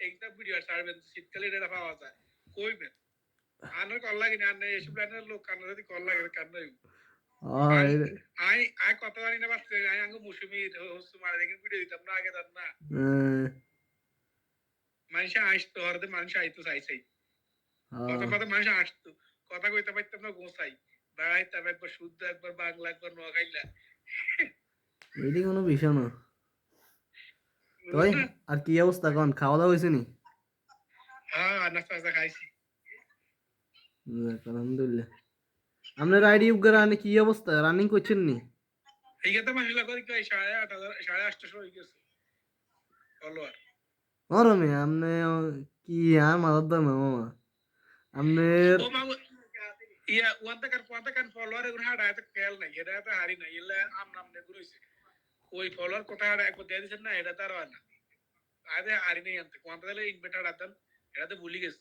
একটা ভিডিও ছাড়বেন শীতকালে এটা পাওয়া যায় কইবেন আনার কল লাগে না আনে এসব প্ল্যানের লোক কান্না যদি কল লাগে কান্না আই কত জানি না বাচ্চা আই আঙ্গ মৌসুমি হচ্ছে মারা দেখে ভিডিও দিতাম না আগে না মানুষ আসতো হরদে মানুষ আইতো চাইছাই কত কত মানুষ আসতো কথা কইতে পারতাম না গোসাই বেড়াইতাম একবার শুদ্ধ একবার বাংলা একবার নোয়াখাইলা এটি কোনো বিষয় না তাই আর কি অবস্থা কোন খাওয়া দাওয়া হয়েছে নি হ্যাঁ নাস্তা খাইছি আলহামদুলিল্লাহ আপনার আইডি রানি কি অবস্থা রানিং করছেন নি এই তো মাসিলা করি কই 8:30 8:30 হয়ে গেছে ফলোয়ার ওরমে আপনি কি আর মাদার দাম মামা আপনার ও মামু ইয়া ওয়ান্তা কান ফলোয়ার এগুলো হাড়া এত খেয়াল নাই এটা তো হারি নাই এলে আম নাম নে ঘুরেছে ওই ফলোয়ার কোথা হাড়া একবার দিয়ে দিছেন না এটা তার হয় না আরে হারি নাই আনতে কোয়ান্তা দিলে ইনভার্টার আদান এটা তো ভুলি গেছে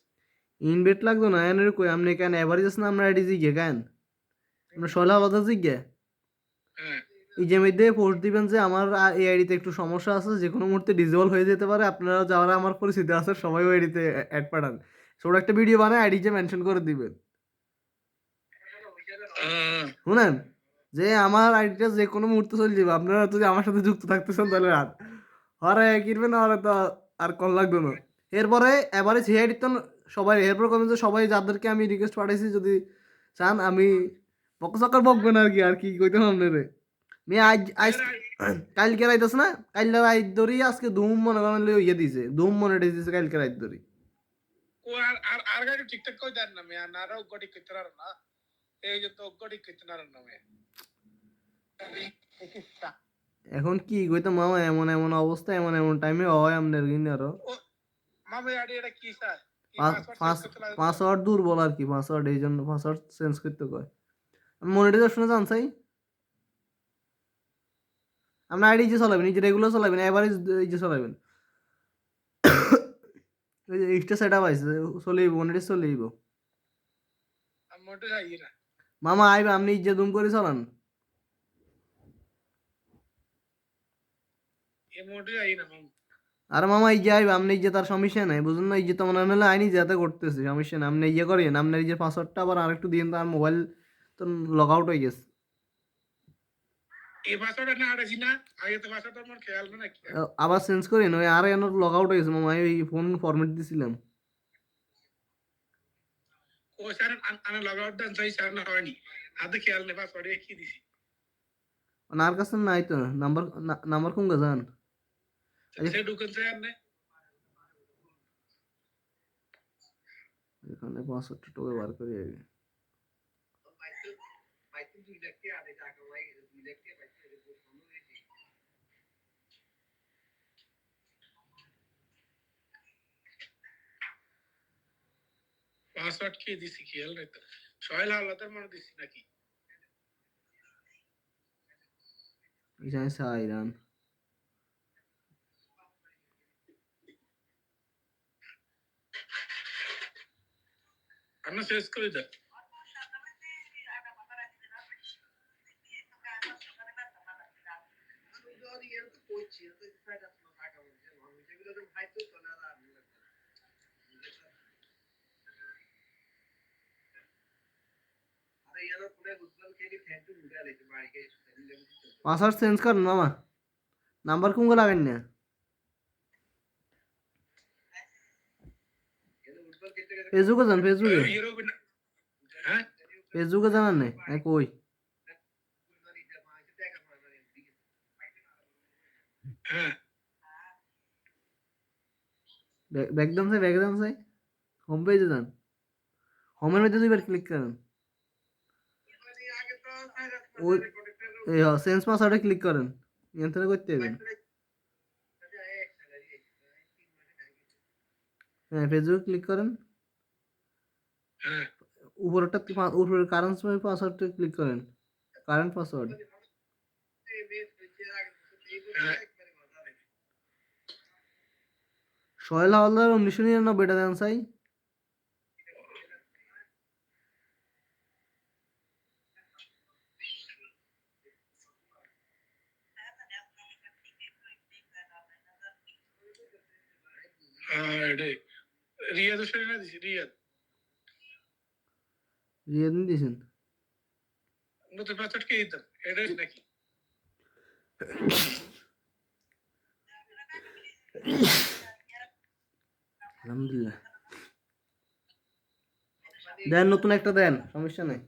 ইনভেট লাগতো না এনের কই আপনি কেন এভারেজ না আমরা আইডি জিগে কেন আমরা সলা আলাদা জিগে হ্যাঁ এই যে মধ্যে পোস্ট দিবেন যে আমার এই আইডিতে একটু সমস্যা আছে যে কোনো মুহূর্তে ডিসেবল হয়ে যেতে পারে আপনারা যারা আমার পরিচিতি আছে সবাই ওই আইডিতে অ্যাড পাঠান ছোট একটা ভিডিও বানায় আইডি যে মেনশন করে দিবেন শুনেন যে আমার আইডিটা যে কোনো মুহূর্তে চলে যাবে আপনারা যদি আমার সাথে যুক্ত থাকতেছেন তাহলে রাত হরে কিনবেন না তো আর কল লাগবে না এরপরে এবারে সেই আইডি তো সবাই এরপর কমেন যে সবাই যাদেরকে আমি রিকোয়েস্ট পাঠাইছি যদি চান আমি বকসকার বকবেন আর কি কইতাম আপনারে আমি আজ কালকে রাইতেছ না কালকে রাইত ধরি আজকে ধুম মনে করেন ইয়ে দিছে ধুম মনিটাইজ দিছে কালকে রাইত ধরি ও আর গাড়ি ঠিকঠাক কই দেন না মেয়া না রাও গড়ি কইতে পারো না এই যে তো গড়ি কইতে না না মেয়া এখন কি কইতাম মামা এমন এমন অবস্থা এমন এমন টাইমে হয় আমাদের কিন্তু আরো মামা আইডি এটা কি স্যার পাসওয়ার্ড দুর্বল আর কি পাসওয়ার্ড এই জন্য পাসওয়ার্ড চেঞ্জ করতে কয় মনিটাইজেশনে জান চাই আপনি আইডি যে চালাবেন এই যে রেগুলার চালাবেন এভারেজ এই যে চালাবেন ওই যে এক্সট্রা সেটআপ আছে চলে যাইব মনিটাইজ চলে যাইব মামা আইবে আপনি যে দুম করে চালান আর মামা এই যে আইবে আপনি যে তার সমস্যা নাই বুঝুন না এই যে তো মনে হলে আইনি যাতে করতেছে সমস্যা না আপনি ইয়ে করেন আপনার এই যে পাসওয়ার্ডটা আবার আরেকটু দিন তার মোবাইল তো লগ আউট হয়ে গেছে আবার চেঞ্জ করেন ওই আর এন লগ আউট হয়ে গেছে মামা ওই ফোন ফরম্যাট দিছিলাম ও স্যার আমি লগ আউট দেন চাই স্যার না হয়নি আদে খেয়াল নেই পাসওয়ার্ড কি দিছি ওনার কাছে নাই তো নাম্বার কোন গাজান সে ঢুকেন স্যার নে এখানে পাসওয়ার্ডটা টোকে বার করে আগে পাসওয়ার্ড কি দিছি খেয়াল রাখতে সোহেল হাওলাদার মনে দিছি নাকি এখানে সাইরান আমরা শেষ করে দেন পাসওয়ার্ড চেঞ্জ করেন মামা নাম্বার কোন লাগান না ফেসবুকে যান ফেসবুকে ফেসবুকে জানান না কই ব্যাকগ্রাউন্ড চাই হোম পেজে যান হোমের মধ্যে দুইবার ক্লিক করেন ওই সেন্স পাসওয়ার্ডে ক্লিক করেন এখান করতে হবে হ্যাঁ ফেসবুক ক্লিক করেন উপরেরটা উপরের কারেন্ট পাসওয়ার্ডটা ক্লিক করেন কারেন্ট পাসওয়ার্ড সোহেল হাওলাদার 1999 দেন চাই এটাই রিয়াদ হোসেন না দিছি রিয়াদ রিয়াদিন দিয়েছেন নতুন পাসওয়ার্ড কে দিতাম এটাই নাকি আলহামদুলিল্লাহ দেন নতুন একটা দেন সমস্যা নাই